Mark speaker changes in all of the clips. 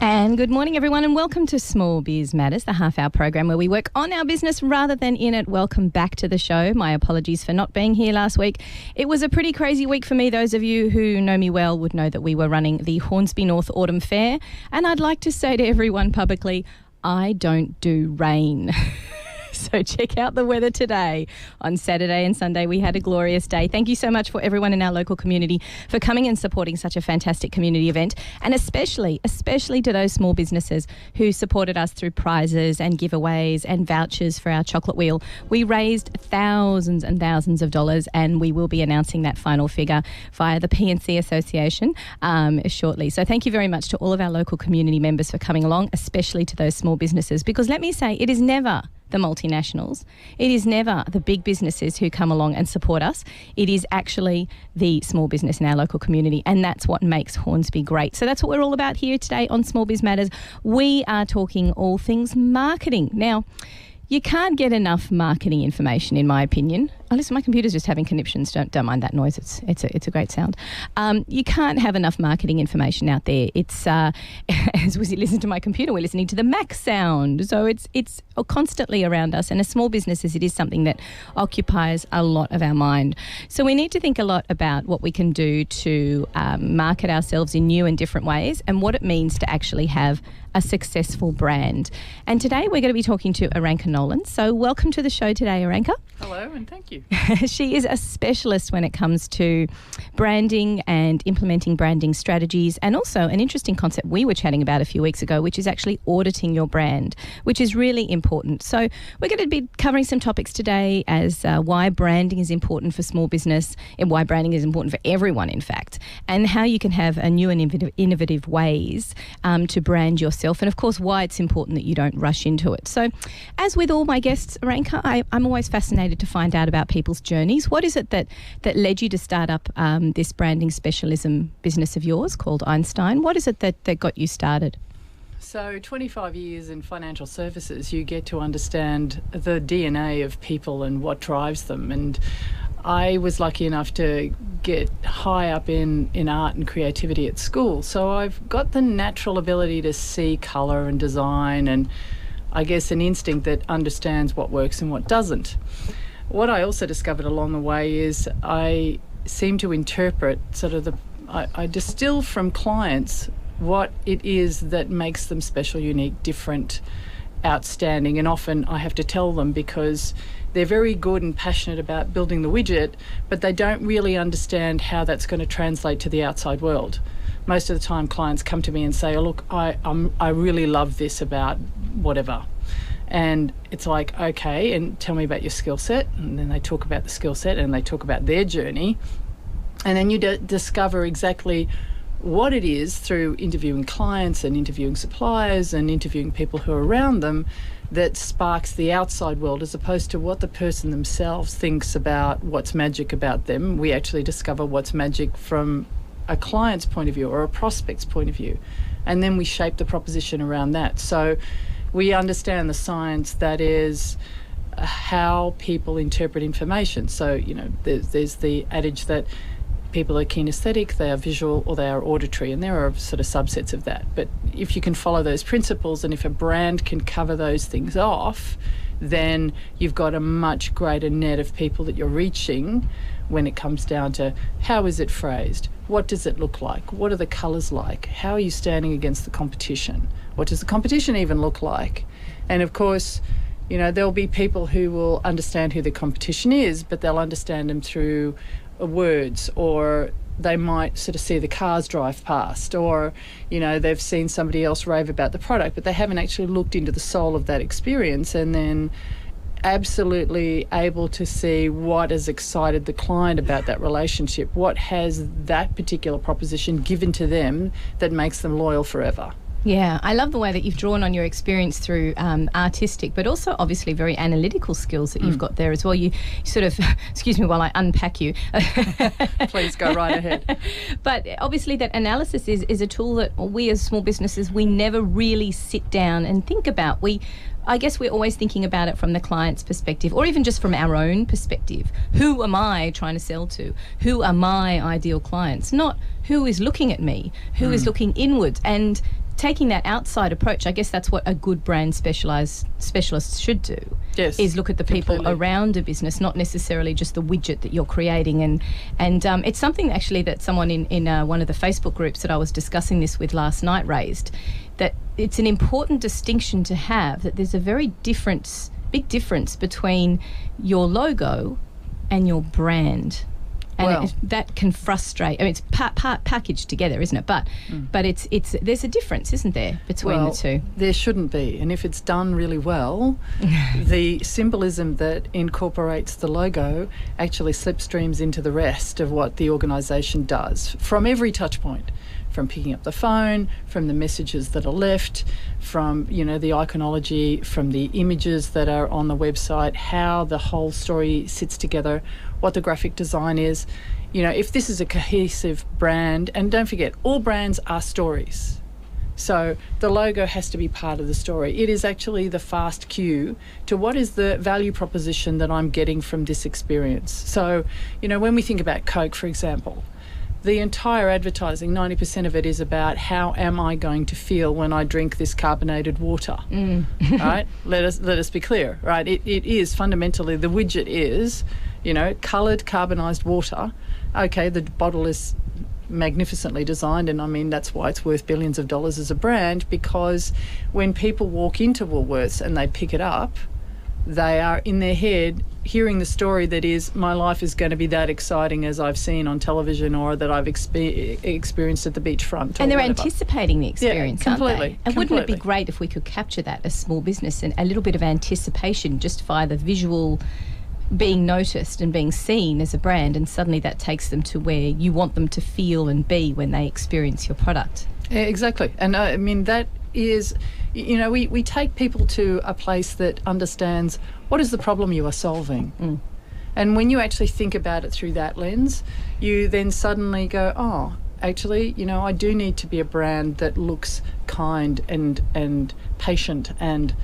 Speaker 1: And good morning, everyone, and welcome to Small Biz Matters, the half-hour program where we work on our business rather than in it. Welcome back to the show. My apologies for not being here last week. It was a pretty crazy week for me. Those of you who know me well would know that we were running the Hornsby North Autumn Fair, and I'd like to say to everyone publicly, I don't do rain. So check out the weather today. On Saturday and Sunday, we had a glorious day. Thank you so much for everyone in our local community for coming and supporting such a fantastic community event, and especially to those small businesses who supported us through prizes and giveaways and vouchers for our chocolate wheel. We raised thousands and thousands of dollars, and we will be announcing that final figure via the P&C Association shortly. So thank you very much to all of our local community members for coming along, especially to those small businesses, because let me say, it is never the multinationals. It is never the big businesses who come along and support us. It is actually the small business in our local community, and that's what makes Hornsby great. So that's what we're all about here today on Small Biz Matters. We are talking all things marketing. Now, you can't get enough marketing information, in my opinion. Oh, listen, my computer's just having conniptions. Don't mind that noise. It's a great sound. You can't have enough marketing information out there. It's as we listen to my computer, we're listening to the Mac sound. So it's constantly around us. And as small businesses, it is something that occupies a lot of our mind. So we need to think a lot about what we can do to market ourselves in new and different ways, and what it means to actually have a successful brand. And today we're going to be talking to Aranka Nolan. So welcome to the show today, Aranka.
Speaker 2: Hello, and thank you.
Speaker 1: She is a specialist when it comes to branding and implementing branding strategies, and also an interesting concept we were chatting about a few weeks ago, which is actually auditing your brand, which is really important. So we're going to be covering some topics today as why branding is important for small business, and why branding is important for everyone, in fact, and how you can have a new and innovative ways to brand yourself, and of course why it's important that you don't rush into it. So as with all my guests, Aranka, I'm always fascinated to find out about people's journeys. What is it that led you to start up this branding specialism business of yours called Einstein? What is it that got you started?
Speaker 2: So 25 years in financial services, you get to understand the DNA of people and what drives them. And I was lucky enough to get high up in art and creativity at school. So I've got the natural ability to see colour and design, and I guess an instinct that understands what works and what doesn't. What I also discovered along the way is I seem to interpret I distill from clients what it is that makes them special, unique, different, outstanding, and often I have to tell them because they're very good and passionate about building the widget, but they don't really understand how that's going to translate to the outside world. Most of the time clients come to me and say, oh, look, I really love this about whatever. And it's like, okay, and tell me about your skill set. And then they talk about the skill set and they talk about their journey. And then you discover exactly what it is through interviewing clients and interviewing suppliers and interviewing people who are around them that sparks the outside world, as opposed to what the person themselves thinks about what's magic about them. We actually discover what's magic from a client's point of view or a prospect's point of view, and then we shape the proposition around that. So we understand the science that is how people interpret information. So, you know, there's the adage that people are kinesthetic, they are visual, or they are auditory, and there are sort of subsets of that. But if you can follow those principles, and if a brand can cover those things off, then you've got a much greater net of people that you're reaching when it comes down to how is it phrased, what does it look like, what are the colours like, how are you standing against the competition, what does the competition even look like. And of course, you know, there'll be people who will understand who the competition is, but they'll understand them through words, or they might sort of see the cars drive past, or, you know, they've seen somebody else rave about the product, but they haven't actually looked into the soul of that experience, and then absolutely able to see what has excited the client about that relationship, what has that particular proposition given to them that makes them loyal forever.
Speaker 1: Yeah, I love the way that you've drawn on your experience through artistic, but also obviously very analytical skills that you've got there as well. You sort of, excuse me while I unpack you.
Speaker 2: Please go right ahead.
Speaker 1: But obviously that analysis is a tool that we as small businesses, we never really sit down and think about. I guess we're always thinking about it from the client's perspective, or even just from our own perspective. Who am I trying to sell to? Who are my ideal clients? Not who is looking at me, who is looking inwards. And taking that outside approach, I guess that's what a good brand specialist should do.
Speaker 2: Yes,
Speaker 1: is look at the people
Speaker 2: completely.
Speaker 1: around a business, not necessarily just the widget that you're creating. And it's something actually that someone in one of the Facebook groups that I was discussing this with last night raised, that it's an important distinction to have, that there's a very big difference between your logo and your brand. And that can frustrate. I mean, it's packaged together, isn't it? But it's there's a difference, isn't there, between the two?
Speaker 2: There shouldn't be. And if it's done really well, the symbolism that incorporates the logo actually slipstreams into the rest of what the organisation does from every touch point. From picking up the phone, from the messages that are left, from the iconology, from the images that are on the website, how the whole story sits together, what the graphic design is. If this is a cohesive brand, and don't forget, all brands are stories. So the logo has to be part of the story. It is actually the fast cue to what is the value proposition that I'm getting from this experience. So, when we think about Coke, for example, the entire advertising, 90% of it is about how am I going to feel when I drink this carbonated water, right? Let us be clear, right? It is fundamentally, the widget is, coloured carbonised water. Okay, the bottle is magnificently designed, and I mean that's why it's worth billions of dollars as a brand, because when people walk into Woolworths and they pick it up, they are in their head hearing the story that is, my life is going to be that exciting as I've seen on television or that I've experienced at the beachfront.
Speaker 1: And they're anticipating the experience,
Speaker 2: completely,
Speaker 1: aren't they? And wouldn't it be great if we could capture that as small business and a little bit of anticipation just via the visual being noticed and being seen as a brand, and suddenly that takes them to where you want them to feel and be when they experience your product.
Speaker 2: Yeah, exactly. And I mean, that is, we take people to a place that understands what is the problem you are solving. And when you actually think about it through that lens, you then suddenly go, oh, actually, I do need to be a brand that looks kind and patient and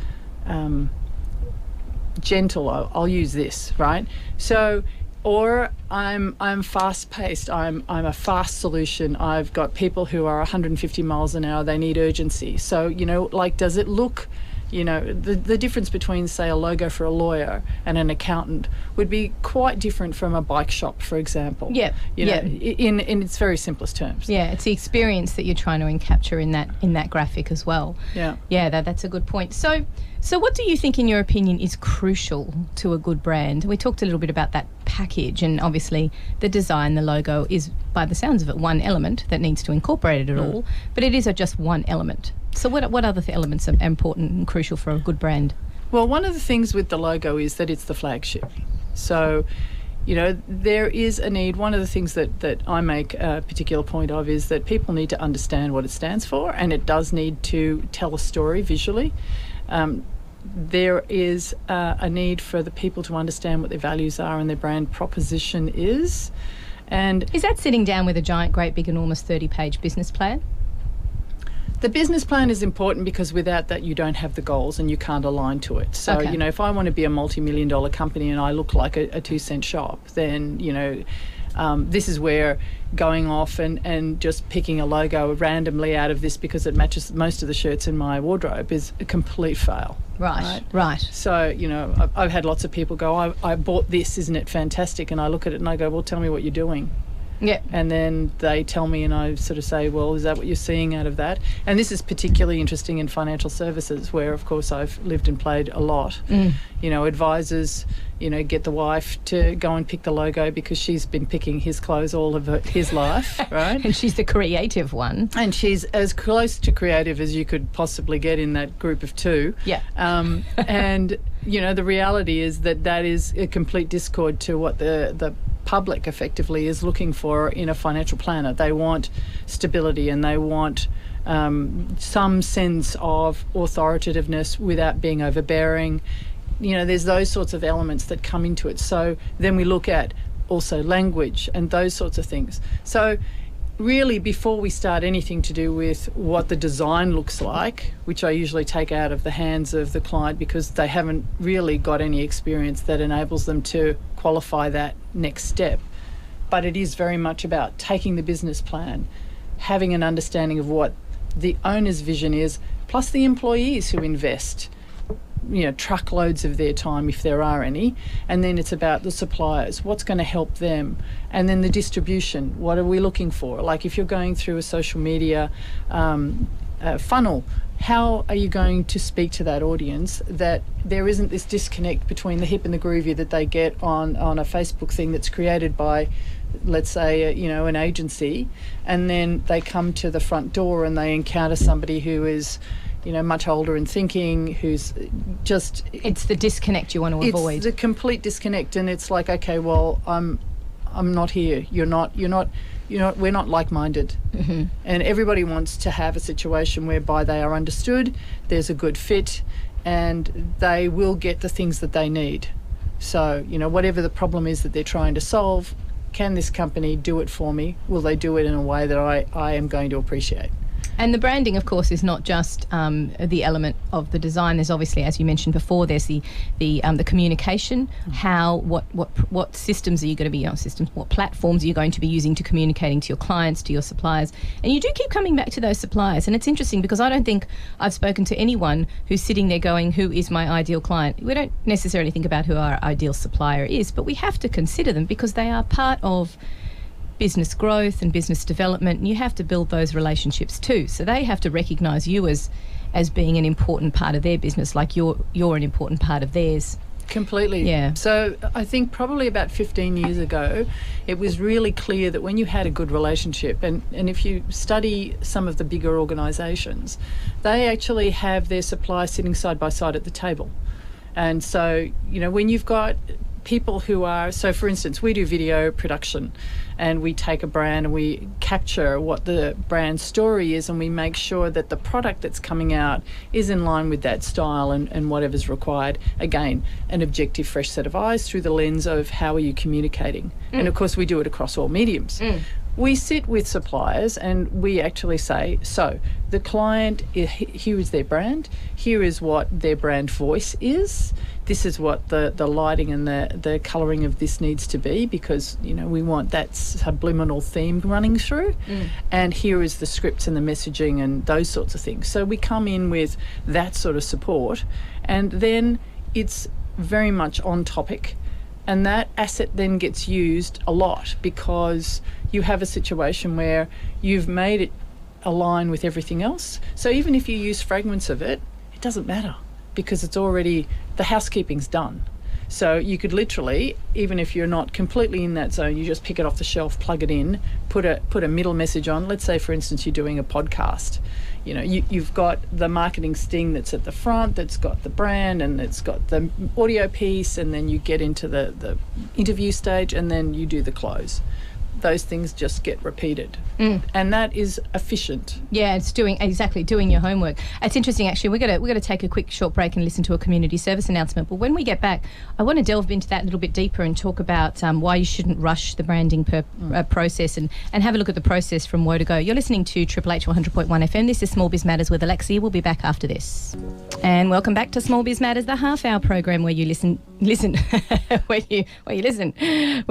Speaker 2: gentle. I'll use this, right? So, or I'm fast-paced. I'm a fast solution. I've got people who are 150 miles an hour. They need urgency. So, does it look, the difference between, say, a logo for a lawyer and an accountant would be quite different from a bike shop, for example.
Speaker 1: Yeah.
Speaker 2: In its very simplest terms.
Speaker 1: Yeah, it's the experience that you're trying to capture in that graphic as well.
Speaker 2: Yeah.
Speaker 1: Yeah, that's a good point. So what do you think, in your opinion, is crucial to a good brand? We talked a little bit about that package, and obviously the design, the logo is, by the sounds of it, one element that needs to incorporate it all, but it is just one element. So what other elements are important and crucial for a good brand?
Speaker 2: Well, one of the things with the logo is that it's the flagship. So, there is a need. One of the things that I make a particular point of is that people need to understand what it stands for, and it does need to tell a story visually. There is a need for the people to understand what their values are and their brand proposition is. And
Speaker 1: is that sitting down with a giant, great, big, enormous 30-page business plan?
Speaker 2: The business plan is important because without that you don't have the goals and you can't align to it. So,
Speaker 1: Okay.
Speaker 2: If I want to be a multi-million-dollar company and I look like a 2-cent shop, then, this is where going off and just picking a logo randomly out of this because it matches most of the shirts in my wardrobe is a complete fail.
Speaker 1: Right.
Speaker 2: So, I've had lots of people go, I bought this, isn't it fantastic? And I look at it and I go, well, tell me what you're doing.
Speaker 1: Yeah.
Speaker 2: And then they tell me and I sort of say, well, is that what you're seeing out of that? And this is particularly interesting in financial services where, of course, I've lived and played a lot. Advisors, get the wife to go and pick the logo because she's been picking his clothes all of his life, right?
Speaker 1: And she's the creative one.
Speaker 2: And she's as close to creative as you could possibly get in that group of two.
Speaker 1: Yeah.
Speaker 2: And, the reality is that is a complete discord to what the public effectively is looking for in a financial planner. They want stability and they want some sense of authoritativeness without being overbearing. There's those sorts of elements that come into it. So then we look at also language and those sorts of things. So really, before we start anything to do with what the design looks like, which I usually take out of the hands of the client because they haven't really got any experience that enables them to qualify that next step. But it is very much about taking the business plan, having an understanding of what the owner's vision is, plus the employees who invest, truckloads of their time if there are any, and then it's about the suppliers, what's going to help them, and then the distribution, what are we looking for? Like if you're going through a social media funnel, how are you going to speak to that audience that there isn't this disconnect between the hip and the groovy that they get on a Facebook thing that's created by, let's say, an agency, and then they come to the front door and they encounter somebody who is much older and thinking, who's just...
Speaker 1: It's the disconnect you want to avoid.
Speaker 2: It's the complete disconnect, and it's like, okay, well, I'm not here. We're not like-minded. Mm-hmm. And everybody wants to have a situation whereby they are understood, there's a good fit, and they will get the things that they need. So, whatever the problem is that they're trying to solve, can this company do it for me? Will they do it in a way that I am going to appreciate?
Speaker 1: And the branding, of course, is not just the element of the design. There's obviously, as you mentioned before, there's the communication. What systems are you going to be on? What platforms are you going to be using to communicating to your clients, to your suppliers? And you do keep coming back to those suppliers. And it's interesting because I don't think I've spoken to anyone who's sitting there going, "Who is my ideal client?" We don't necessarily think about who our ideal supplier is, but we have to consider them because they are part of business growth and business development, and you have to build those relationships too. So they have to recognise you as being an important part of their business, like you're an important part of theirs.
Speaker 2: Completely.
Speaker 1: Yeah.
Speaker 2: So I think probably about 15 years ago, it was really clear that when you had a good relationship, and if you study some of the bigger organisations, they actually have their suppliers sitting side by side at the table. And so, when you've got people who are, so for instance, we do video production and we take a brand and we capture what the brand story is, and we make sure that the product that's coming out is in line with that style and whatever's required. Again, an objective, fresh set of eyes through the lens of how are you communicating. And of course we do it across all mediums. We sit with suppliers and we actually say, so the client, here is their brand, here is what their brand voice is, this is what the lighting and the colouring of this needs to be, because we want that subliminal theme running through, and here is the scripts and the messaging and those sorts of things. So we come in with that sort of support, and then it's very much on topic. And that asset then gets used a lot because you have a situation where you've made it align with everything else. So even if you use fragments of it, it doesn't matter because it's already, the housekeeping's done. So you could literally, even if you're not completely in that zone, you just pick it off the shelf, plug it in, put a middle message on. Let's say, for instance, you're doing a podcast. You've got the marketing sting that's at the front, that's got the brand, and it's got the audio piece, and then you get into the interview stage, and then you do the close. Those things just get repeated. And that is efficient.
Speaker 1: Yeah, it's doing your homework. It's interesting, actually. We're gonna take a quick short break and listen to a community service announcement. But when we get back, I want to delve into that a little bit deeper and talk about why you shouldn't rush the branding process and have a look at the process from woe to go. You're listening to Triple H 100.1 FM. This is Small Biz Matters with Alexi. We'll be back after this. And welcome back to Small Biz Matters, the half-hour program where you listen, where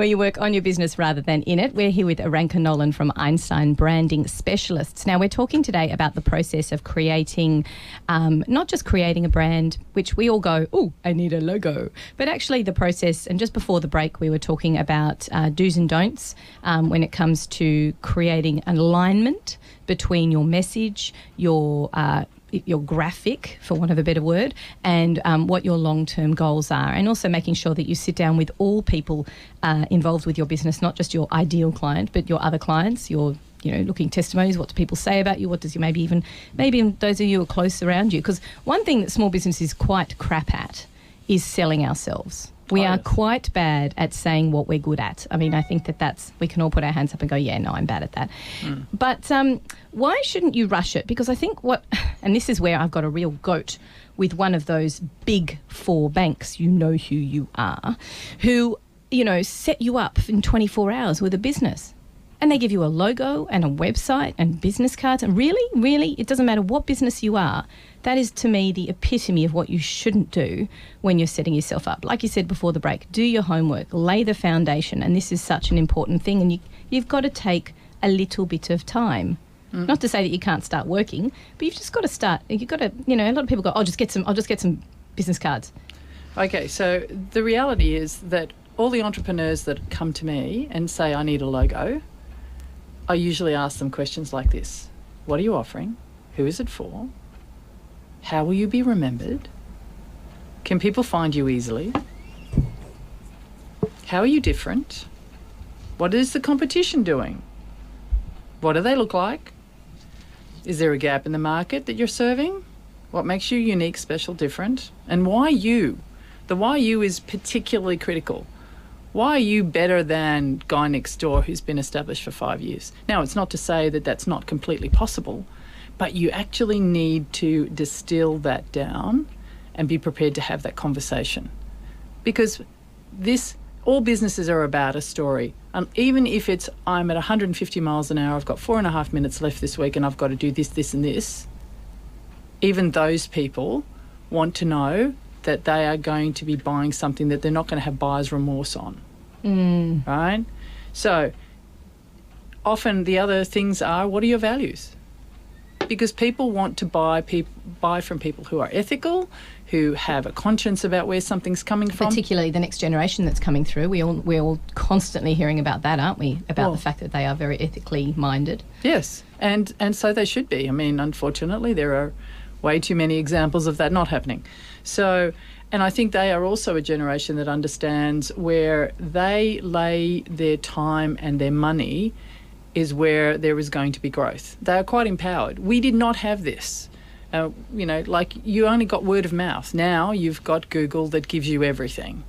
Speaker 1: you work on your business rather than in it. We're here with Aranka Nolan from Einstein Branding Specialists. Now, we're talking today about the process of creating, not just creating a brand, which we all go, oh, I need a logo, but actually the process. And just before the break, we were talking about do's and don'ts when it comes to creating an alignment between your message, your graphic, for want of a better word, and what your long-term goals are, and also making sure that you sit down with all people involved with your business, not just your ideal client, but your other clients, your looking testimonies, what do people say about you, what does you maybe even those of you who are close around you. Because one thing that small business is quite crap at is selling ourselves. We are quite bad at saying what we're good at. I mean, I think that's, we can all put our hands up and go, yeah, no, I'm bad at that. But why shouldn't you rush it? Because I think and this is where I've got a real goat with one of those big four banks, you know who you are, who, set you up in 24 hours with a business. And they give you a logo and a website and business cards. And really, it doesn't matter what business you are. That is, to me, the epitome of what you shouldn't do when you're setting yourself up. Like you said before the break, do your homework, lay the foundation. And this is such an important thing. And you've got to take a little bit of time Not to say that you can't start working, but you've just got to start. You've got to, a lot of people go, I'll just get some business cards.
Speaker 2: Okay, so the reality is that all the entrepreneurs that come to me and say, I need a logo, I usually ask them questions like this. What are you offering? Who is it for? How will you be remembered? Can people find you easily? How are you different? What is the competition doing? What do they look like? Is there a gap in the market that you're serving? What makes you unique, special, different? And why you? The why you is particularly critical. Why are you better than guy next door who's been established for 5 years? Now, it's not to say that that's not completely possible, but you actually need to distill that down and be prepared to have that conversation. Because all businesses are about a story. Even if it's, I'm at 150 miles an hour, I've got 4.5 minutes left this week and I've got to do this, this and this, even those people want to know that they are going to be buying something that they're not going to have buyer's remorse on, right? So often the other things are, what are your values? Because people want to buy from people who are ethical, who have a conscience about where something's coming from.
Speaker 1: Particularly the next generation that's coming through. We're all constantly hearing about that, aren't we? About the fact that they are very ethically minded.
Speaker 2: Yes, and so they should be. I mean, unfortunately, there are way too many examples of that not happening. So, and I think they are also a generation that understands where they lay their time and their money is where there is going to be growth. They are quite empowered. We did not have this. Like you only got word of mouth. Now you've got Google that gives you everything.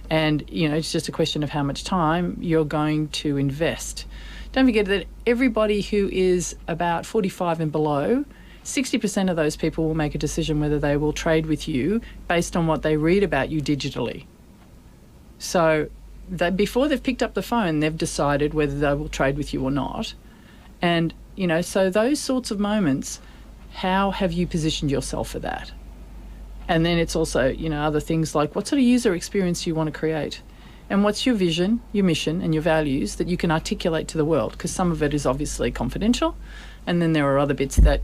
Speaker 2: And, it's just a question of how much time you're going to invest. Don't forget that everybody who is about 45 and below, 60% of those people will make a decision whether they will trade with you based on what they read about you digitally. So before they've picked up the phone, they've decided whether they will trade with you or not. And, so those sorts of moments, how have you positioned yourself for that? And then it's also, other things like what sort of user experience do you want to create? And what's your vision, your mission and your values that you can articulate to the world? Because some of it is obviously confidential. And then there are other bits that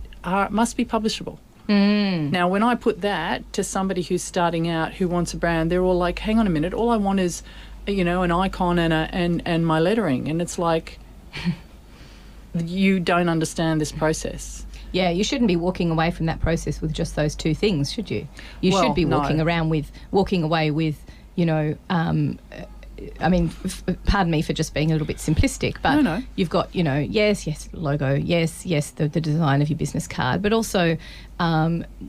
Speaker 2: must be publishable. Now, when I put that to somebody who's starting out, who wants a brand, they're all like, hang on a minute, all I want is, an icon and my lettering. And it's like, you don't understand this process.
Speaker 1: Yeah, you shouldn't be walking away from that process with just those two things, should you? You should be walking away with, pardon me for just being a little bit simplistic, but you've got, yes, logo, yes, the design of your business card, but also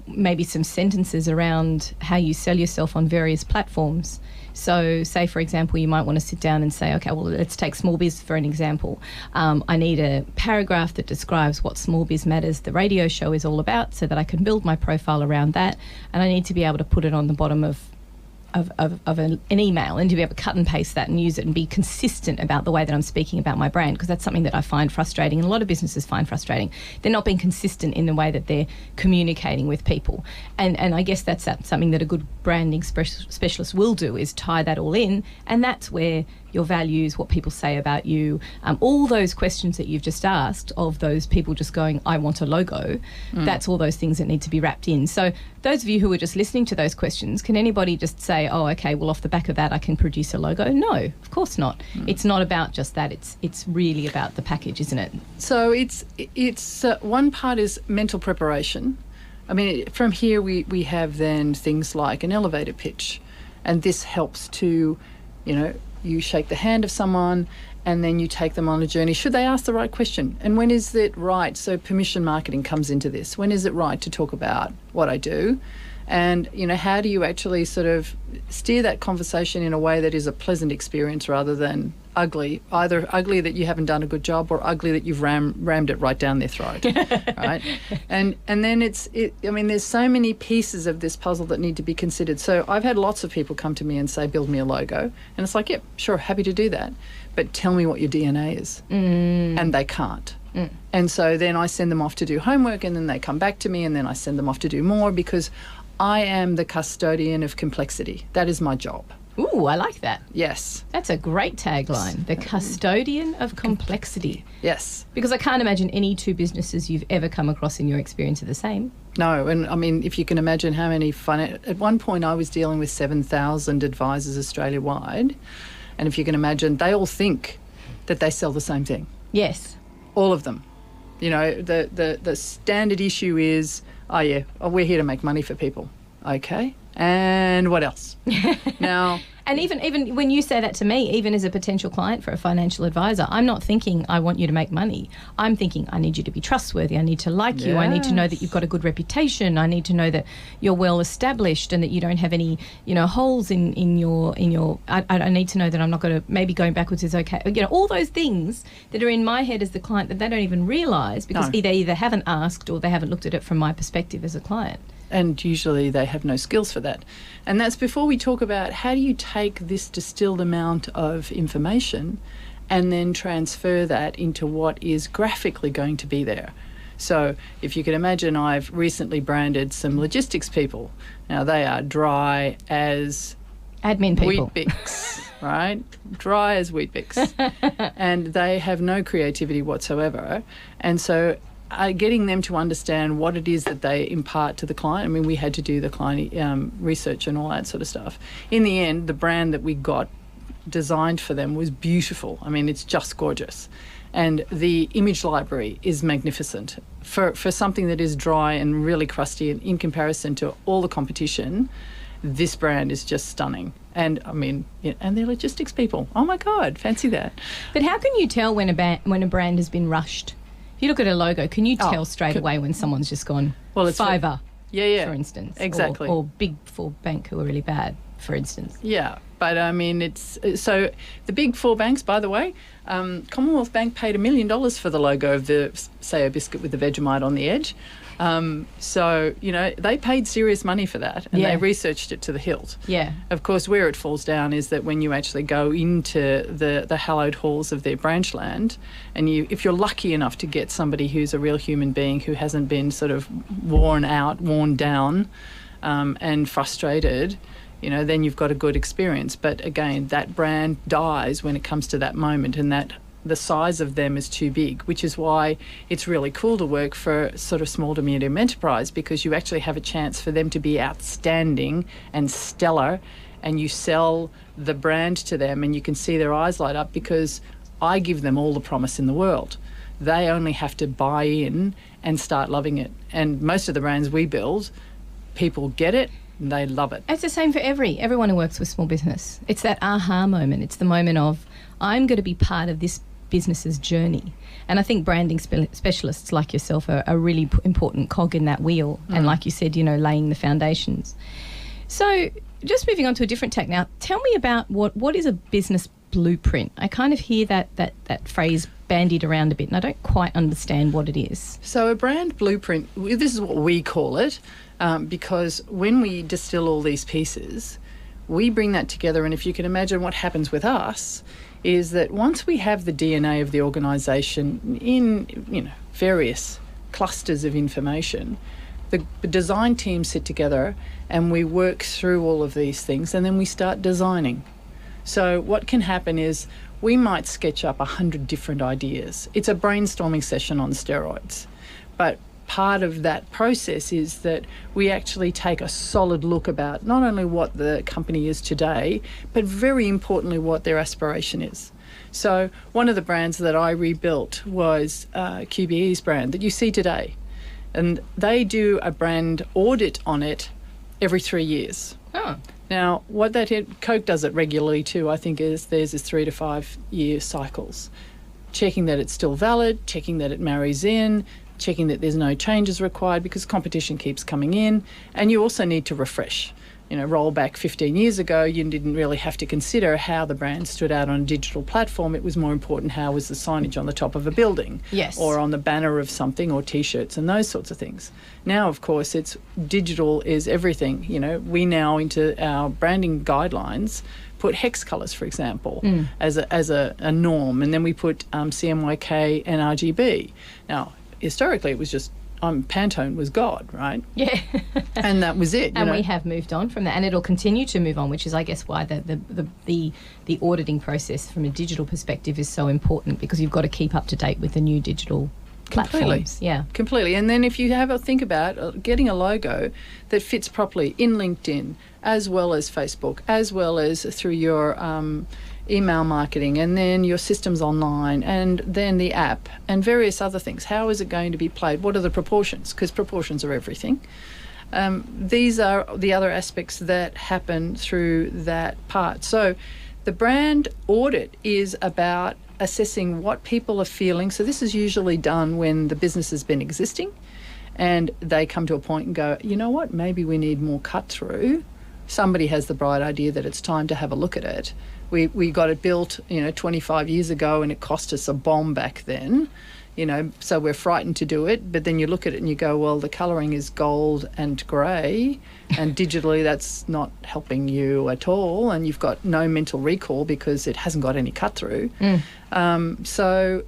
Speaker 1: maybe some sentences around how you sell yourself on various platforms. So say, for example, you might want to sit down and say, okay, well, let's take Small Biz for an example. I need a paragraph that describes what Small Biz Matters, the radio show, is all about so that I can build my profile around that. And I need to be able to put it on the bottom of an email and to be able to cut and paste that and use it and be consistent about the way that I'm speaking about my brand, because that's something that I find frustrating and a lot of businesses find frustrating. They're not being consistent in the way that they're communicating with people. And I guess that's something that a good branding specialist will do, is tie that all in, and that's where your values, what people say about you, all those questions that you've just asked of those people just going, I want a logo, that's all those things that need to be wrapped in. So those of you who are just listening to those questions, can anybody just say, oh, okay, well, off the back of that, I can produce a logo? No, of course not. It's not about just that. It's really about the package, isn't it?
Speaker 2: So it's one part is mental preparation. I mean, from here we have then things like an elevator pitch, and this helps to, you shake the hand of someone and then you take them on a journey. Should they ask the right question? And when is it right? So permission marketing comes into this. When is it right to talk about what I do? And, how do you actually sort of steer that conversation in a way that is a pleasant experience rather than ugly, either ugly that you haven't done a good job or ugly that you've rammed it right down their throat, right? And then there's so many pieces of this puzzle that need to be considered. So I've had lots of people come to me and say, build me a logo. And it's like, yep, sure, happy to do that. But tell me what your DNA is. And they can't. And so then I send them off to do homework, and then they come back to me, and then I send them off to do more, because I am the custodian of complexity. That is my job.
Speaker 1: Ooh, I like that.
Speaker 2: Yes.
Speaker 1: That's a great tagline. The custodian of complexity.
Speaker 2: Yes.
Speaker 1: Because I can't imagine any two businesses you've ever come across in your experience are the same.
Speaker 2: No, and I mean, if you can imagine how many at one point I was dealing with 7,000 advisors Australia-wide, and if you can imagine, they all think that they sell the same thing.
Speaker 1: Yes.
Speaker 2: All of them. You know, the standard issue is, we're here to make money for people. Okay. And what else? Now,
Speaker 1: and even when you say that to me, even as a potential client for a financial advisor, I'm not thinking I want you to make money. I'm thinking I need you to be trustworthy. I need to like you. I need to know that you've got a good reputation. I need to know that you're well established and that you don't have any, holes in your. I need to know that I'm not going to, maybe going backwards is okay. All those things that are in my head as the client that they don't even realise because they either haven't asked or they haven't looked at it from my perspective as a client.
Speaker 2: And usually they have no skills for that. And that's before we talk about how do you take this distilled amount of information and then transfer that into what is graphically going to be there. So if you can imagine, I've recently branded some logistics people. Now they are dry as
Speaker 1: admin people.
Speaker 2: Weet-Bix, right? Dry as Weet-Bix. And they have no creativity whatsoever. And so getting them to understand what it is that they impart to the client. I mean, we had to do the client research and all that sort of stuff. In the end, the brand that we got designed for them was beautiful. I mean, it's just gorgeous. And the image library is magnificent. For something that is dry and really crusty, and in comparison to all the competition, this brand is just stunning. And I mean, and they're logistics people. Oh my God, fancy that.
Speaker 1: But how can you tell when a brand has been rushed? If you look at a logo, can you tell straight away when someone's just gone Fiverr, for instance?
Speaker 2: Exactly.
Speaker 1: Or Big Four Bank who are really bad, for instance.
Speaker 2: Yeah, but I mean, it's so the Big Four banks, by the way, Commonwealth Bank paid $1 million for the logo of the Sayo biscuit with the Vegemite on the edge. So, they paid serious money for that and they researched it to the hilt.
Speaker 1: Yeah.
Speaker 2: Of course, where it falls down is that when you actually go into the hallowed halls of their branch land and if you're lucky enough to get somebody who's a real human being who hasn't been sort of worn down and frustrated, then you've got a good experience. But again, that brand dies when it comes to that moment and that the size of them is too big, which is why it's really cool to work for sort of small to medium enterprise because you actually have a chance for them to be outstanding and stellar and you sell the brand to them and you can see their eyes light up because I give them all the promise in the world. They only have to buy in and start loving it. And most of the brands we build, people get it and they love it.
Speaker 1: It's the same for everyone who works with small business. It's that aha moment. It's the moment of I'm going to be part of this business's journey. And I think branding specialists like yourself are a really important cog in that wheel. And like you said, laying the foundations. So just moving on to a different tack now, tell me about what is a business blueprint? I kind of hear that phrase bandied around a bit and I don't quite understand what it is.
Speaker 2: So a brand blueprint, this is what we call it, because when we distill all these pieces, we bring that together and if you can imagine what happens with us is that once we have the DNA of the organisation in various clusters of information, the design team sit together and we work through all of these things and then we start designing. So what can happen is we might sketch up 100 different ideas. It's a brainstorming session on steroids. But part of that process is that we actually take a solid look about not only what the company is today, but very importantly what their aspiration is. So one of the brands that I rebuilt was QBE's brand that you see today. And they do a brand audit on it every 3 years.
Speaker 1: Oh.
Speaker 2: Now, Coke does it regularly too, I think, theirs is 3 to 5 year cycles. Checking that it's still valid, checking that it marries in, checking that there's no changes required because competition keeps coming in, and you also need to refresh. Roll back 15 years ago, you didn't really have to consider how the brand stood out on a digital platform. It was more important how was the signage on the top of a building, or on the banner of something, or T-shirts and those sorts of things. Now, of course, it's digital is everything. We now into our branding guidelines put hex colours, for example, as a norm, and then we put CMYK and RGB. Now, historically, it was just Pantone was God, right?
Speaker 1: Yeah.
Speaker 2: And that was it.
Speaker 1: And we have moved on from that, and it'll continue to move on, which is, I guess, why the auditing process from a digital perspective is so important, because you've got to keep up to date with the new digital platforms. Yeah,
Speaker 2: completely. And then if you have a think about getting a logo that fits properly in LinkedIn, as well as Facebook, as well as through your email marketing, and then your systems online, and then the app and various other things. How is it going to be played? What are the proportions? Because proportions are everything. These are the other aspects that happen through that part. So the brand audit is about assessing what people are feeling. So this is usually done when the business has been existing and they come to a point and go, you know what, maybe we need more cut through. Somebody has the bright idea that it's time to have a look at it. We got it built, 25 years ago, and it cost us a bomb back then, so we're frightened to do it. But then you look at it and you go, well, the colouring is gold and grey, and digitally that's not helping you at all, and you've got no mental recall because it hasn't got any cut through. So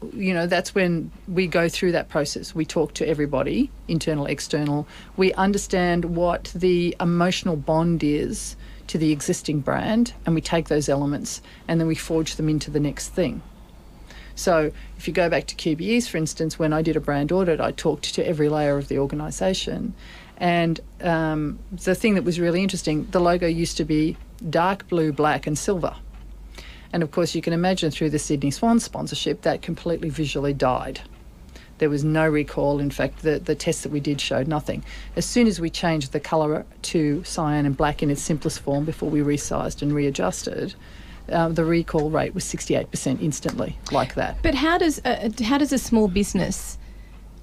Speaker 2: that's when we go through that process. We talk to everybody, internal, external. We understand what the emotional bond is to the existing brand, and we take those elements and then we forge them into the next thing. So if you go back to QBEs, for instance, when I did a brand audit, I talked to every layer of the organisation. And the thing that was really interesting, the logo used to be dark blue, black and silver. And of course, you can imagine through the Sydney Swans sponsorship, that completely visually died. There was no recall. In fact, the test that we did showed nothing. As soon as we changed the colour to cyan and black in its simplest form before we resized and readjusted, the recall rate was 68% instantly, like that.
Speaker 1: But how does a small business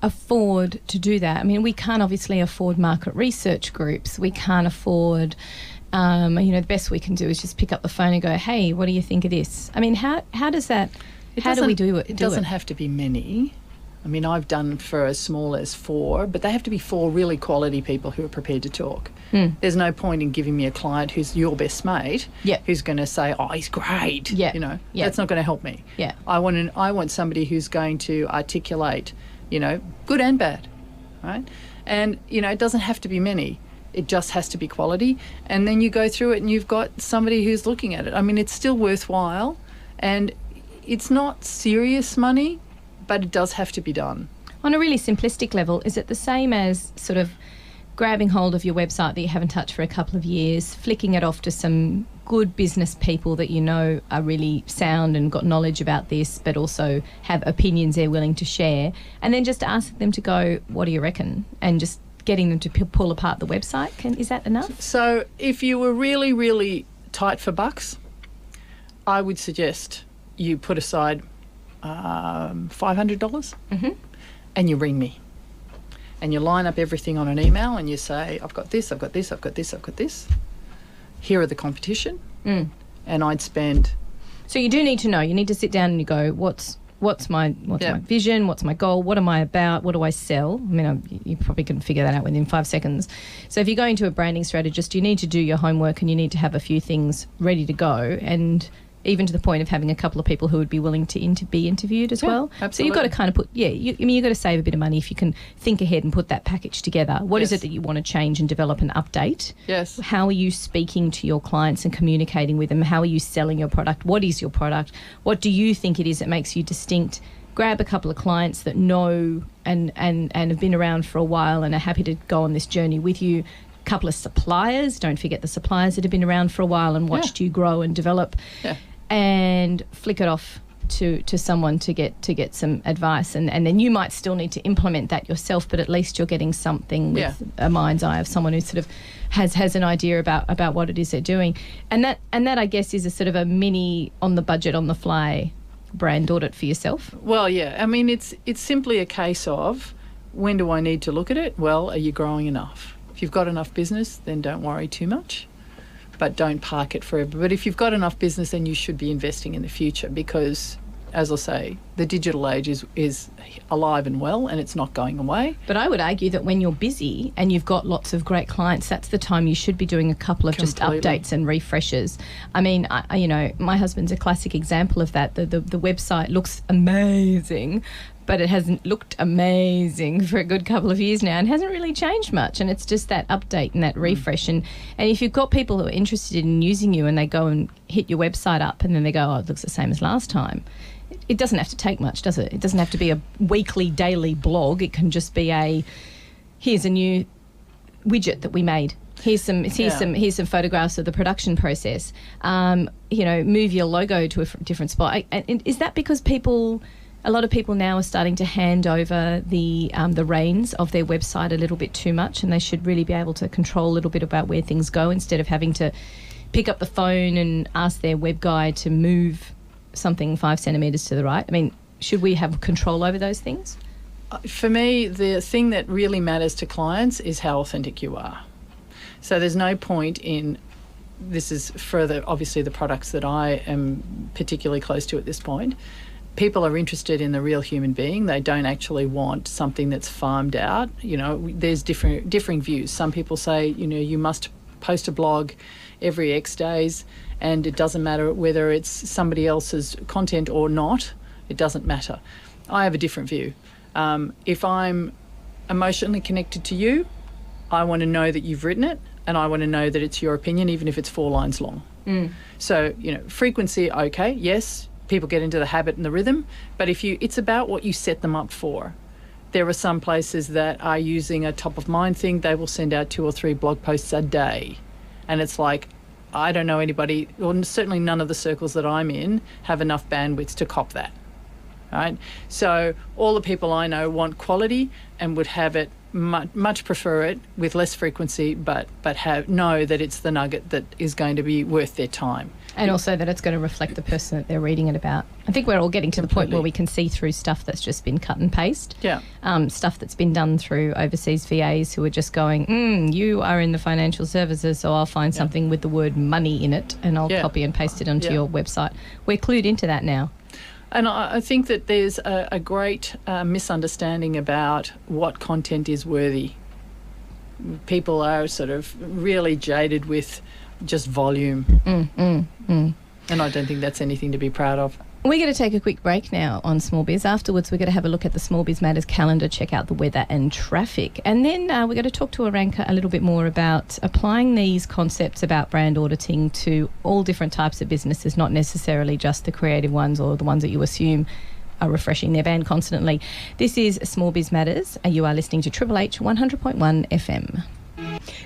Speaker 1: afford to do that? I mean, we can't obviously afford market research groups. We can't afford... the best we can do is just pick up the phone and go, hey, what do you think of this? I mean, how does that... How do we do it?
Speaker 2: It doesn't have to be many. I mean, I've done for as small as 4, but they have to be 4 really quality people who are prepared to talk. There's no point in giving me a client who's your best mate, who's going to say, oh, he's great. That's not going to help me. I want somebody who's going to articulate, good and bad, right? And, it doesn't have to be many. It just has to be quality. And then you go through it and you've got somebody who's looking at it. I mean, it's still worthwhile, and it's not serious money, but it does have to be done.
Speaker 1: On a really simplistic level, is it the same as sort of grabbing hold of your website that you haven't touched for a couple of years, flicking it off to some good business people that are really sound and got knowledge about this, but also have opinions they're willing to share, and then just ask them to go, what do you reckon? And just getting them to pull apart the website. Is that enough?
Speaker 2: So if you were really, really tight for bucks, I would suggest you put aside $500 and you ring me. And you line up everything on an email and you say, I've got this, I've got this, I've got this, I've got this. Here are the competition. And I'd spend...
Speaker 1: So you do need to know. You need to sit down and you go, what's my vision? What's my goal? What am I about? What do I sell? I mean, you probably can figure that out within 5 seconds. So if you're going to a branding strategist, you need to do your homework and you need to have a few things ready to go, and even to the point of having a couple of people who would be willing to be interviewed as well.
Speaker 2: Absolutely.
Speaker 1: So you've got to kind of put, you've got to save a bit of money if you can think ahead and put that package together. What is it that you want to change and develop and update?
Speaker 2: Yes.
Speaker 1: How are you speaking to your clients and communicating with them? How are you selling your product? What is your product? What do you think it is that makes you distinct? Grab a couple of clients that know and have been around for a while and are happy to go on this journey with you. A couple of suppliers. Don't forget the suppliers that have been around for a while and watched you grow and develop. And flick it off to someone to get some advice, and then you might still need to implement that yourself, but at least you're getting something with a mind's eye of someone who sort of has an idea about what it is they're doing, and that I guess is a sort of a mini on the budget, on the fly brand audit for yourself.
Speaker 2: Well, I mean, it's simply a case of, when do I need to look at it? Well, are you growing enough? If you've got enough business, then don't worry too much. But don't park it forever. But if you've got enough business, then you should be investing in the future, because, as I say, the digital age is alive and well, and it's not going away.
Speaker 1: But I would argue that when you're busy and you've got lots of great clients, that's the time you should be doing a couple of just updates and refreshes. I mean, my husband's a classic example of that. The website looks amazing, but it hasn't looked amazing for a good couple of years now and hasn't really changed much. And it's just that update and that refresh. And if you've got people who are interested in using you and they go and hit your website up and then they go, oh, it looks the same as last time, it doesn't have to take much, does it? It doesn't have to be a weekly, daily blog. It can just be here's a new widget that we made. Here's some photographs of the production process. Move your logo to a different spot. And is that because a lot of people now are starting to hand over the reins of their website a little bit too much, and they should really be able to control a little bit about where things go instead of having to pick up the phone and ask their web guy to move something 5 centimetres to the right? I mean, should we have control over those things?
Speaker 2: For me, the thing that really matters to clients is how authentic you are. So there's no point in, this is further, obviously, the products that I am particularly close to at this point. People are interested in the real human being. They don't actually want something that's farmed out. There's differing views. Some people say, you must post a blog every X days, and it doesn't matter whether it's somebody else's content or not. It doesn't matter. I have a different view. If I'm emotionally connected to you, I want to know that you've written it, and I want to know that it's your opinion, even if it's 4 lines long. So, frequency, okay, yes, people get into the habit and the rhythm, but it's about what you set them up for. There are some places that are using a top of mind thing. They will send out 2 or 3 blog posts a day. And it's like, I don't know anybody, or certainly none of the circles that I'm in, have enough bandwidth to cop that. Right? So all the people I know want quality and would have it, much prefer it with less frequency, but know that it's the nugget that is going to be worth their time.
Speaker 1: And also that it's going to reflect the person that they're reading it about. I think we're all getting to the point where we can see through stuff that's just been cut and paste.
Speaker 2: Yeah.
Speaker 1: Stuff that's been done through overseas VAs who are just going, you are in the financial services, so I'll find something with the word money in it and I'll copy and paste it onto your website. We're clued into that now.
Speaker 2: And I think that there's a great misunderstanding about what content is worthy. People are sort of really jaded with just volume. And I don't think that's anything to be proud of.
Speaker 1: We're going to take a quick break now on Small Biz. Afterwards, we're going to have a look at the Small Biz Matters calendar, check out the weather and traffic. And then we're going to talk to Aranka a little bit more about applying these concepts about brand auditing to all different types of businesses, not necessarily just the creative ones or the ones that you assume are refreshing their brand constantly. This is Small Biz Matters. You are listening to Triple H 100.1 FM.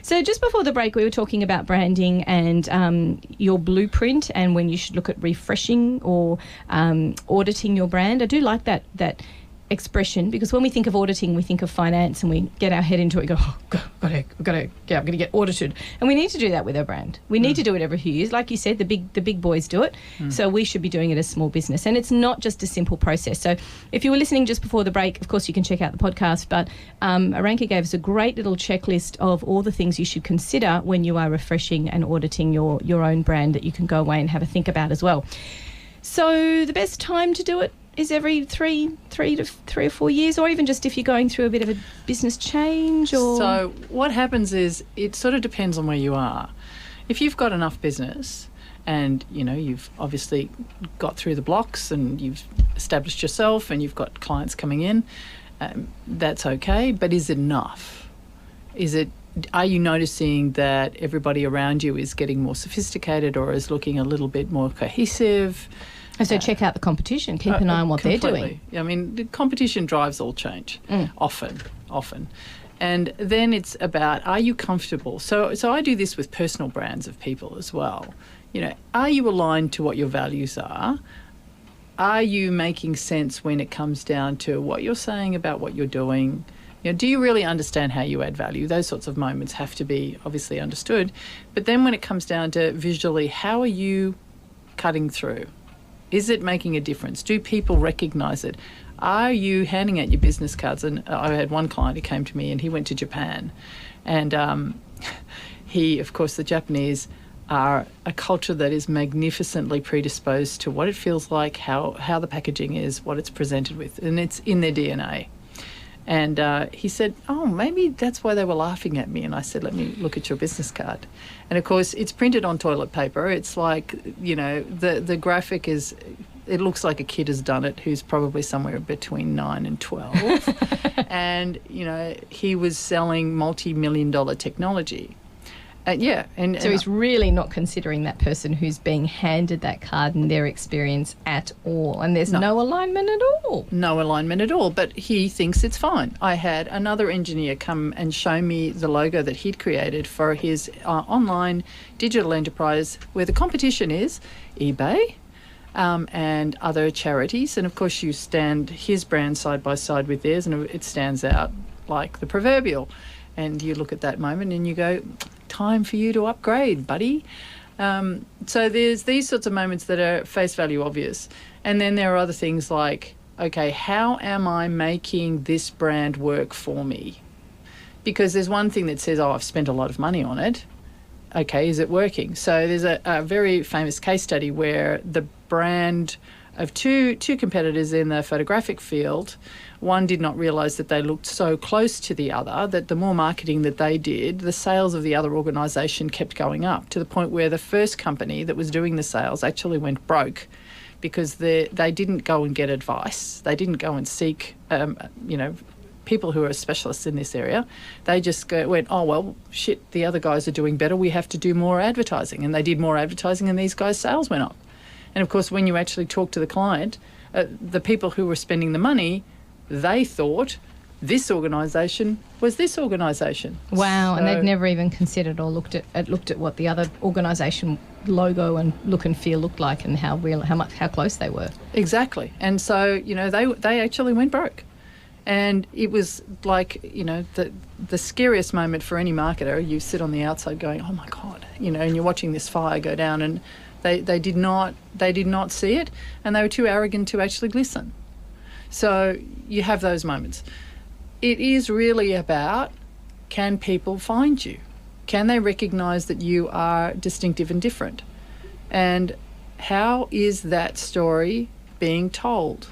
Speaker 1: So just before the break, we were talking about branding and your blueprint and when you should look at refreshing or auditing your brand. I do like that expression, because when we think of auditing, we think of finance and we get our head into it and go, I'm going to get audited. And we need to do that with our brand. We need to do it every few years. Like you said, the big boys do it. So we should be doing it as small business. And it's not just a simple process. So if you were listening just before the break, of course, you can check out the podcast. But Aranka gave us a great little checklist of all the things you should consider when you are refreshing and auditing your own brand that you can go away and have a think about as well. So the best time to do it is every three or 4 years, or even just if you're going through a bit of a business change. Or
Speaker 2: so what happens is it sort of depends on where you are. If you've got enough business and you've obviously got through the blocks and you've established yourself and you've got clients coming in, that's okay. But is it enough? Are you noticing that everybody around you is getting more sophisticated or is looking a little bit more cohesive?
Speaker 1: And so check out the competition. Keep an eye on what
Speaker 2: completely.
Speaker 1: They're doing.
Speaker 2: I mean, the competition drives all change, often. And then it's about, are you comfortable? So I do this with personal brands of people as well. Are you aligned to what your values are? Are you making sense when it comes down to what you're saying about what you're doing? Do you really understand how you add value? Those sorts of moments have to be obviously understood. But then when it comes down to visually, how are you cutting through? Is it making a difference? Do people recognise it? Are you handing out your business cards? And I had one client who came to me and he went to Japan. And of course, the Japanese are a culture that is magnificently predisposed to what it feels like, how the packaging is, what it's presented with. And it's in their DNA. And he said, maybe that's why they were laughing at me. And I said, let me look at your business card. And, of course, it's printed on toilet paper. It's like, the graphic is it looks like a kid has done it who's probably somewhere between 9 and 12. And, he was selling multi-million-dollar technology.
Speaker 1: So he's really not considering that person who's being handed that card and their experience at all. And there's no alignment at all.
Speaker 2: No alignment at all, but he thinks it's fine. I had another engineer come and show me the logo that he'd created for his online digital enterprise, where the competition is eBay and other charities. And, of course, you stand his brand side by side with theirs, and it stands out like the proverbial. And you look at that moment and you go, time for you to upgrade, buddy. So there's these sorts of moments that are face value obvious. And then there are other things like, okay, how am I making this brand work for me? Because there's one thing that says, I've spent a lot of money on it. Okay, is it working? So there's a very famous case study where the brand of two competitors in the photographic field, one did not realise that they looked so close to the other that the more marketing that they did, the sales of the other organisation kept going up, to the point where the first company that was doing the sales actually went broke because they didn't go and get advice. They didn't go and seek, people who are specialists in this area. They just went, oh, well, shit, the other guys are doing better. We have to do more advertising. And they did more advertising and these guys' sales went up. And, of course, when you actually talk to the client, the people who were spending the money, they thought this organisation was this organisation.
Speaker 1: Wow, and they'd never even considered or looked at what the other organisation logo and look and feel looked like and how close they were.
Speaker 2: Exactly. And so, they actually went broke. And it was like, the scariest moment for any marketer. You sit on the outside going, oh, my God, and you're watching this fire go down, and They did not see it, and they were too arrogant to actually listen. So you have those moments. It is really about, can people find you? Can they recognise that you are distinctive and different? And how is that story being told?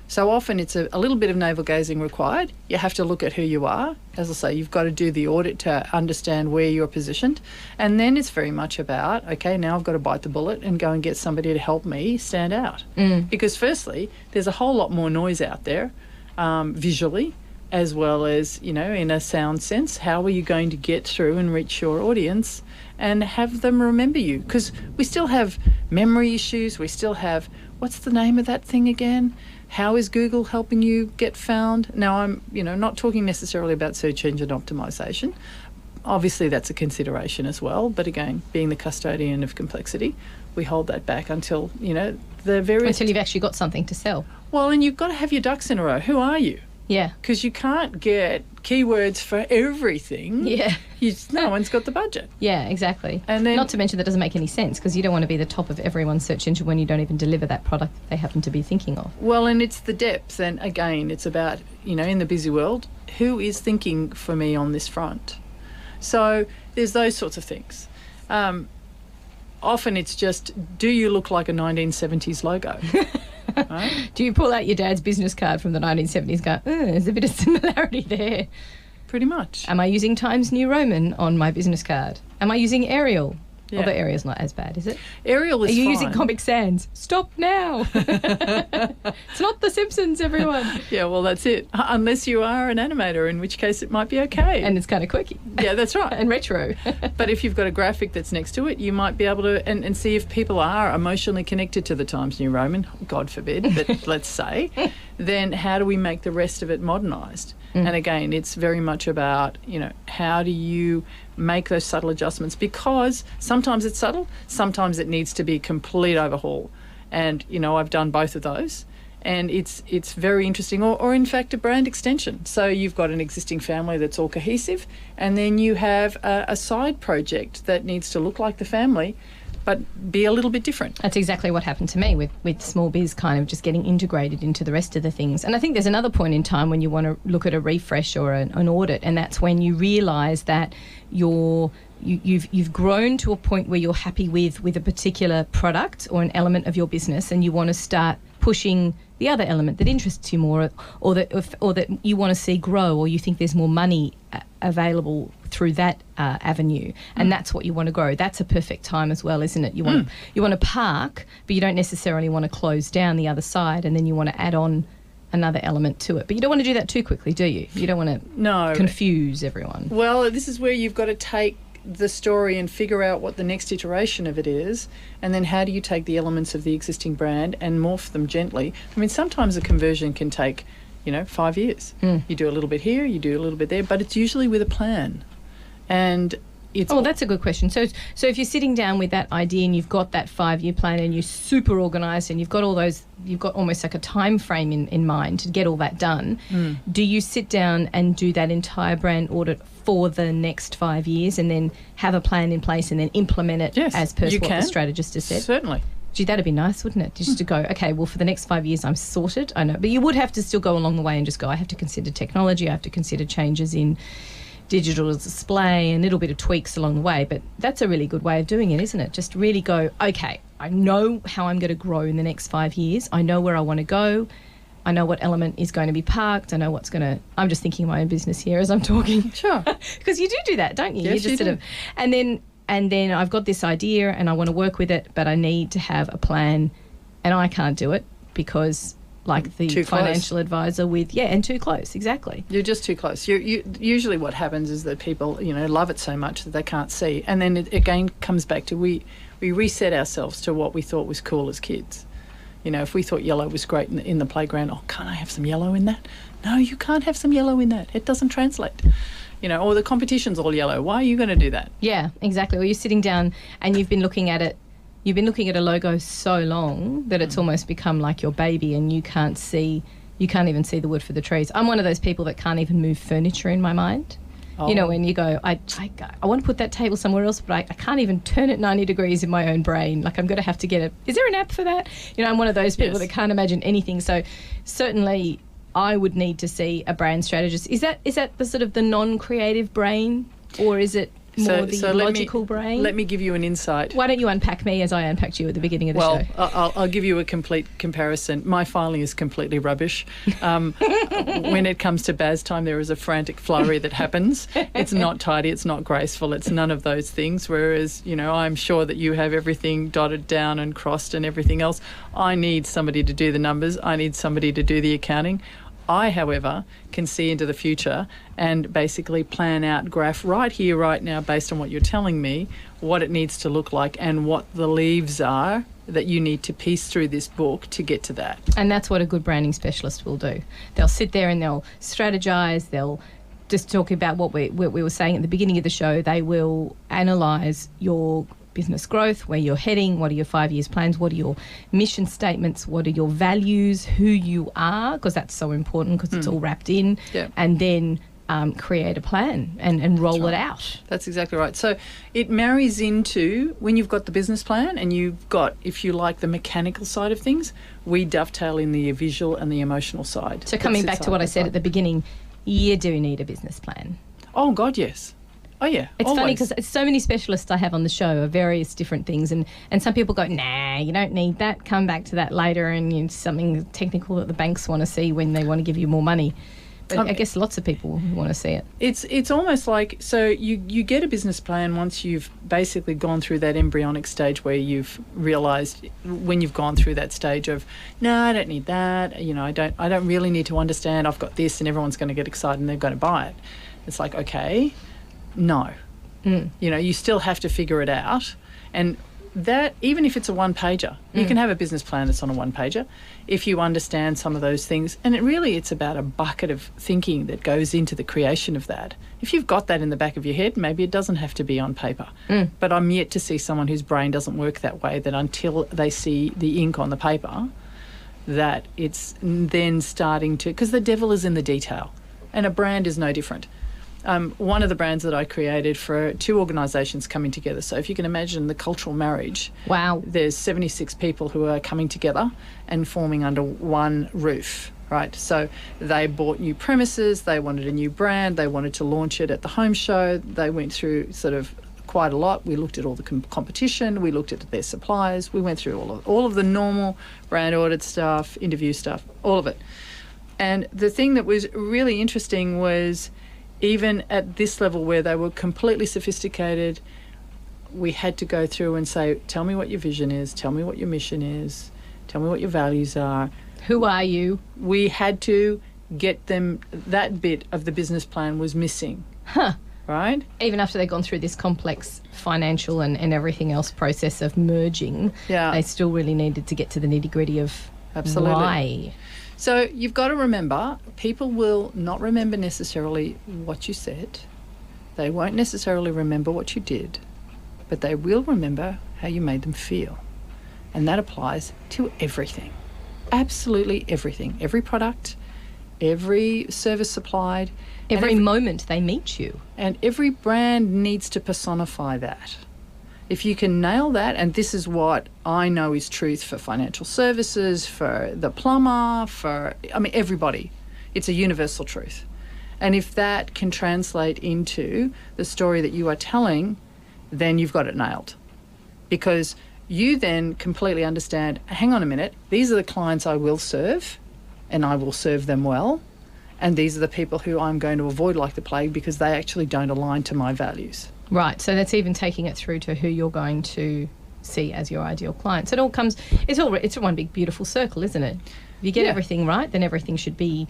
Speaker 2: So often it's a little bit of navel gazing required. You have to look at who you are. As I say, you've got to do the audit to understand where you're positioned. And then it's very much about, okay, now I've got to bite the bullet and go and get somebody to help me stand out. Because firstly, there's a whole lot more noise out there visually, as well as, in a sound sense. How are you going to get through and reach your audience and have them remember you? Because we still have memory issues. We still have, what's the name of that thing again? How is Google helping you get found? Now, I'm, not talking necessarily about search engine optimization. Obviously, that's a consideration as well. But again, being the custodian of complexity, we hold that back until, until
Speaker 1: you've actually got something to sell.
Speaker 2: Well, and you've got to have your ducks in a row. Who are you?
Speaker 1: Yeah.
Speaker 2: Because you can't get keywords for everything.
Speaker 1: Yeah.
Speaker 2: No one's got the budget.
Speaker 1: Yeah, exactly.
Speaker 2: And then,
Speaker 1: not to mention that doesn't make any sense, because you don't want to be the top of everyone's search engine when you don't even deliver that product that they happen to be thinking of.
Speaker 2: Well, and it's the depth. And again, it's about, in the busy world, who is thinking for me on this front? So there's those sorts of things. Often it's just, do you look like a 1970s logo? Right?
Speaker 1: Do you pull out your dad's business card from the 1970s and go, there's a bit of similarity there?
Speaker 2: Pretty much.
Speaker 1: Am I using Times New Roman on my business card? Am I using Arial? Yeah. Although Arial's not as bad, is it?
Speaker 2: Arial is fine.
Speaker 1: Are you using Comic Sans? Stop now. It's not The Simpsons, everyone.
Speaker 2: Yeah, well, that's it. Unless you are an animator, in which case it might be okay.
Speaker 1: And it's kind of quirky.
Speaker 2: Yeah, that's right.
Speaker 1: And retro.
Speaker 2: But if you've got a graphic that's next to it, you might be able to and see if people are emotionally connected to the Times New Roman, God forbid, but let's say, then how do we make the rest of it modernised? And again, it's very much about, how do you make those subtle adjustments? Because sometimes it's subtle, sometimes it needs to be a complete overhaul. And, I've done both of those. And it's very interesting, or in fact a brand extension. So you've got an existing family that's all cohesive, and then you have a side project that needs to look like the family, but be a little bit different.
Speaker 1: That's exactly what happened to me with Small Biz kind of just getting integrated into the rest of the things. And I think there's another point in time when you want to look at a refresh or an audit, and that's when you realise that you've grown to a point where you're happy with a particular product or an element of your business, and you want to start pushing the other element that interests you more, or that you want to see grow, or you think there's more money available through that avenue, and that's what you want to grow. That's a perfect time as well, isn't it? You want to park, but you don't necessarily want to close down the other side, and then you want to add on another element to it. But you don't want to do that too quickly, do you? You don't want to confuse everyone.
Speaker 2: Well, this is where you've got to take the story and figure out what the next iteration of it is, and then how do you take the elements of the existing brand and morph them gently. I mean, sometimes a conversion can take 5 years. You do a little bit here, you do a little bit there, but it's usually with a plan. And it's
Speaker 1: that's a good question. So if you're sitting down with that idea and you've got that 5-year plan and you're super organised and you've got almost like a time frame in mind to get all that done, do you sit down and do that entire brand audit for the next 5 years and then have a plan in place and then implement it as per what the strategist has said?
Speaker 2: Certainly.
Speaker 1: Gee, that'd be nice, wouldn't it? Just to go, okay, well, for the next 5 years, I'm sorted. I know. But you would have to still go along the way and just go, I have to consider technology, I have to consider changes in digital display and a little bit of tweaks along the way. But that's a really good way of doing it, isn't it? Just really go, okay, I know how I'm going to grow in the next 5 years. I know where I want to go. I know what element is going to be parked. I know what's going to... I'm just thinking of my own business here as I'm talking.
Speaker 2: Sure.
Speaker 1: Because you do that, don't you?
Speaker 2: Yes,
Speaker 1: you just
Speaker 2: you do.
Speaker 1: And then I've got this idea and I want to work with it, but I need to have a plan, and I can't do it because, like the financial advisor and too close, exactly.
Speaker 2: You're just too close. You usually what happens is that people, love it so much that they can't see. And then it again comes back to we reset ourselves to what we thought was cool as kids. If we thought yellow was great in the playground, can't I have some yellow in that? No, you can't have some yellow in that. It doesn't translate. Or the competition's all yellow. Why are you going to do that?
Speaker 1: Yeah, exactly. Or you're sitting down and you've been looking at it. You've been looking at a logo so long that it's almost become like your baby, and you can't even see the wood for the trees. I'm one of those people that can't even move furniture in my mind.
Speaker 2: Oh.
Speaker 1: When you go, I want to put that table somewhere else, but I can't even turn it 90 degrees in my own brain. Like, I'm going to have to get it. Is there an app for that? I'm one of those people that can't imagine anything. So certainly I would need to see a brand strategist. Is that the sort of the non-creative brain, or is it more the logical brain?
Speaker 2: Let me give you an insight.
Speaker 1: Why don't you unpack me as I unpacked you at the beginning of the show?
Speaker 2: Well, I'll give you a complete comparison. My filing is completely rubbish. When it comes to Baz time, there is a frantic flurry that happens. It's not tidy, it's not graceful, it's none of those things, whereas, I'm sure that you have everything dotted down and crossed and everything else. I need somebody to do the numbers. I need somebody to do the accounting. I, however, can see into the future and basically plan out, graph right here, right now, based on what you're telling me, what it needs to look like and what the leaves are that you need to piece through this book to get to that.
Speaker 1: And that's what a good branding specialist will do. They'll sit there and they'll strategize, they'll just talk about what we were saying at the beginning of the show. They will analyse your business growth, where you're heading, what are your 5 years plans, what are your mission statements, what are your values, who you are, because that's so important because it's all wrapped in, and then create a plan and roll it out.
Speaker 2: That's exactly right. So it marries into when you've got the business plan and you've got, if you like, the mechanical side of things, we dovetail in the visual and the emotional side.
Speaker 1: So coming back to what I said at the beginning, you do need a business plan.
Speaker 2: Oh, God, yes. Oh, yeah.
Speaker 1: It's
Speaker 2: always.
Speaker 1: funny because so many specialists I have on the show are various different things, and some people go, nah, you don't need that, come back to that later, and something technical that the banks want to see when they want to give you more money. But I guess lots of people want to see it.
Speaker 2: It's almost like, so you get a business plan once you've basically gone through that embryonic stage where you've realised, when you've gone through that stage of, no, I don't need that, I don't really need to understand, I've got this, and everyone's going to get excited and they're going to buy it. It's like, okay, no. You still have to figure it out. And that, even if it's a one-pager, you can have a business plan that's on a one-pager if you understand some of those things. And it's about a bucket of thinking that goes into the creation of that. If you've got that in the back of your head, maybe it doesn't have to be on paper. But I'm yet to see someone whose brain doesn't work that way, that until they see the ink on the paper, that it's then starting to... Because the devil is in the detail, and a brand is no different. One of the brands that I created for two organisations coming together. So if you can imagine the cultural marriage.
Speaker 1: Wow.
Speaker 2: There's 76 people who are coming together and forming under one roof, right? So they bought new premises, they wanted a new brand, they wanted to launch it at the home show. They went through sort of quite a lot. We looked at all the competition. We looked at their suppliers. We went through all of the normal brand audit stuff, interview stuff, all of it. And the thing that was really interesting was even at this level where they were completely sophisticated, we had to go through and say, tell me what your vision is, tell me what your mission is, tell me what your values are.
Speaker 1: Who are you?
Speaker 2: We had to get them, that bit of the business plan was missing.
Speaker 1: Huh.
Speaker 2: Right?
Speaker 1: Even after they've gone through this complex financial and everything else process of merging, they still really needed to get to the nitty-gritty of why.
Speaker 2: So you've got to remember, people will not remember necessarily what you said. They won't necessarily remember what you did, but they will remember how you made them feel. And that applies to everything. Absolutely everything. Every product, every service supplied.
Speaker 1: Every moment they meet you.
Speaker 2: And every brand needs to personify that. If you can nail that, and this is what I know is truth for financial services, for the plumber, everybody. It's a universal truth. And if that can translate into the story that you are telling, then you've got it nailed. Because you then completely understand, hang on a minute, these are the clients I will serve, and I will serve them well. And these are the people who I'm going to avoid like the plague because they actually don't align to my values.
Speaker 1: Right, so that's even taking it through to who you're going to see as your ideal client. So it all comes, it's one big beautiful circle, isn't it? If you get everything right, then everything should be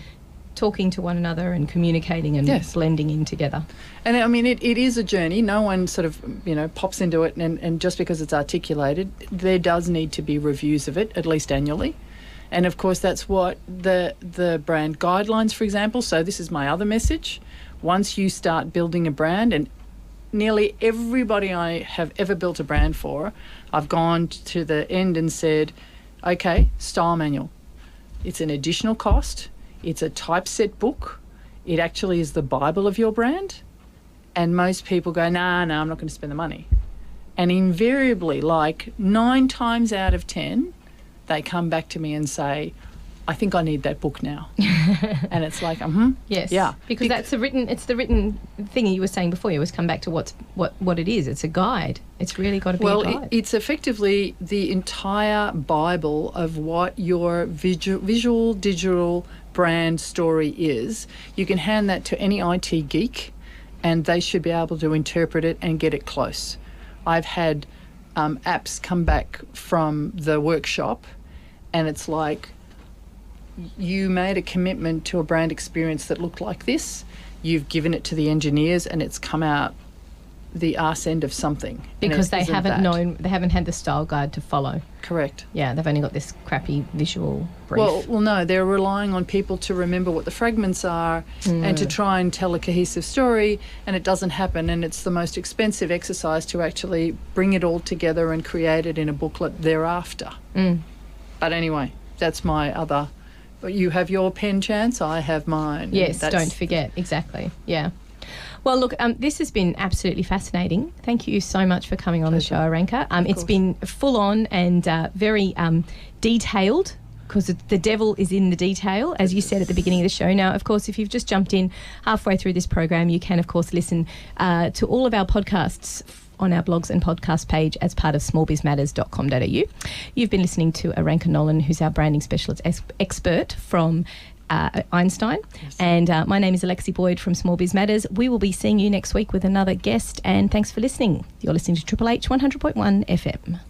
Speaker 1: talking to one another and communicating and blending in together.
Speaker 2: And I mean, it is a journey. No one sort of, pops into it and just because it's articulated, there does need to be reviews of it, at least annually. And of course, that's what the brand guidelines, for example. So this is my other message. Once you start building a brand, and nearly everybody I have ever built a brand for, I've gone to the end and said, okay, style manual. It's an additional cost. It's a typeset book. It actually is the Bible of your brand. And most people go, nah, I'm not going to spend the money. And invariably, like 9 times out of 10, they come back to me and say, I think I need that book now. And it's like,
Speaker 1: yes.
Speaker 2: Yeah.
Speaker 1: Because it's the written thing you were saying before. You always come back to what it is. It's a guide. It's really got to be a guide.
Speaker 2: Well, it's effectively the entire Bible of what your visual digital brand story is. You can hand that to any IT geek and they should be able to interpret it and get it close. I've had apps come back from the workshop and it's like, you made a commitment to a brand experience that looked like this. You've given it to the engineers and it's come out the arse end of something.
Speaker 1: Because they haven't had the style guide to follow.
Speaker 2: Correct.
Speaker 1: Yeah, they've only got this crappy visual brief.
Speaker 2: Well, no, they're relying on people to remember what the fragments are and to try and tell a cohesive story, and it doesn't happen, and it's the most expensive exercise to actually bring it all together and create it in a booklet thereafter. But anyway, that's my other... You have your pen chance, I have mine.
Speaker 1: Yes, don't forget. Exactly, yeah. Well, look, this has been absolutely fascinating. Thank you so much for coming on the show, Aranka. It's been full on and very detailed, because the devil is in the detail, as you said at the beginning of the show. Now, of course, if you've just jumped in halfway through this program, you can, of course, listen to all of our podcasts on our blogs and podcast page as part of smallbizmatters.com.au. You've been listening to Aranka Nolan, who's our branding specialist expert from Einstein. Yes. And my name is Alexi Boyd from Small Biz Matters. We will be seeing you next week with another guest, and thanks for listening. You're listening to Triple H 100.1 FM.